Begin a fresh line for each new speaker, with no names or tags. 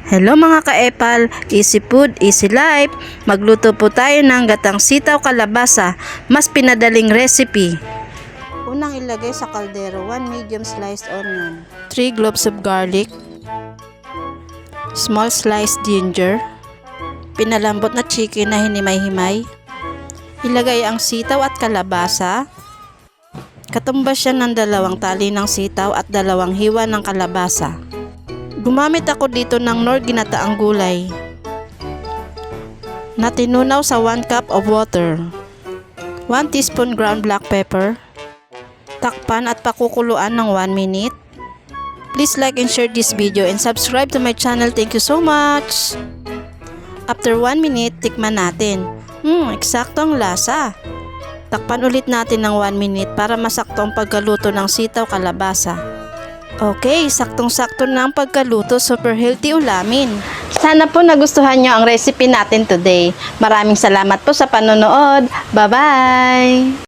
Hello mga ka-epal, easy food, easy life. Magluto po tayo ng gatang sitaw kalabasa, mas pinadaling recipe. Unang ilagay sa kaldero, 1 medium sliced onion, 3 cloves of garlic, small sliced ginger, pinalambot na chicken na hinimay-himay. Ilagay ang sitaw at kalabasa. Katumbas siya ng 2 tali ng sitaw at 2 hiwa ng kalabasa. Gumamit ako dito ng Knorr ginataang gulay na tinunaw sa 1 cup of water, 1 teaspoon ground black pepper. Takpan at pakukuluan ng 1 minute. Please like and share this video and subscribe to my channel. Thank you so much. After 1 minute, tikman natin. Eksakto ang lasa. Takpan ulit natin ng 1 minute para masakto ang pagkaluto ng sitaw kalabasa. Okay, saktong-sakto na ang pagkaluto, super healthy ulamin. Sana po nagustuhan nyo ang recipe natin today. Maraming salamat po sa panonood. Bye-bye!